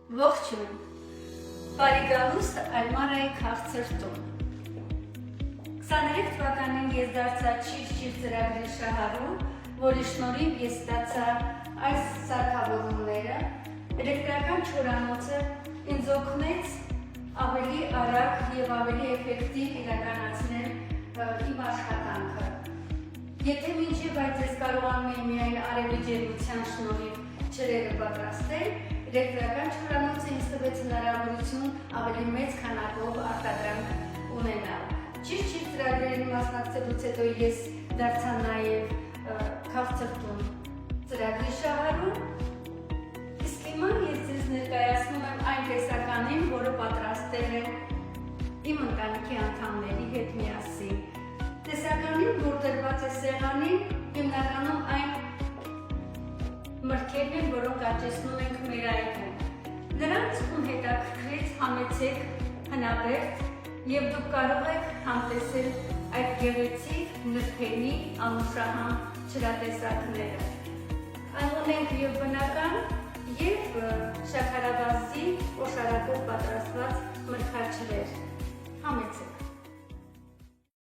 Ողջույն, բարի գալուստ Ալմարայի քաղցր տուն։ 23 թվականին ես դարձա Չիր ծրագրի շահառու, որի շնորհիվ ես ստացա այս սարքավորումները, էլեկտրական չորանոցը ինձ օգնեց ավելի արագ և ավելի էֆեկտիվ իրականացնել իմ աշխատանքը։ Եթե մինչև այդ ես կարողանում էի միայն արևի ջերմության շնորհիվ ջրերը պատրաստել, էլեկտրական չորանոցը ինձ տվեց հնարավորություն ավելի մեծ քանակով արտադրանք ունենալ։ Ճիշտ ծրագրերին մասնակցելուց հետո ես դարձա նաև քաղցր տուն ծրագրի շահառու, իսկ հիմա ես ձեզ ներկայացնում եմ այն տեսականին, որը պատրաստել է իմ ընտանիքի անդամների հետ միասին։ Տեսականին, որ դրված է սեղանին, հիմնականում այն մրգերն են, որոնք աճեցնում ենք մեր այգում։ Նրանց ում հետաքրքրեց համեցեք հնաբերդ և դուք կարող եք համտեսել այդ գեղեցիկ նրբերի անուշահամ ջրատեսակները։ Այն ունենք և բնական, և շաքարավազի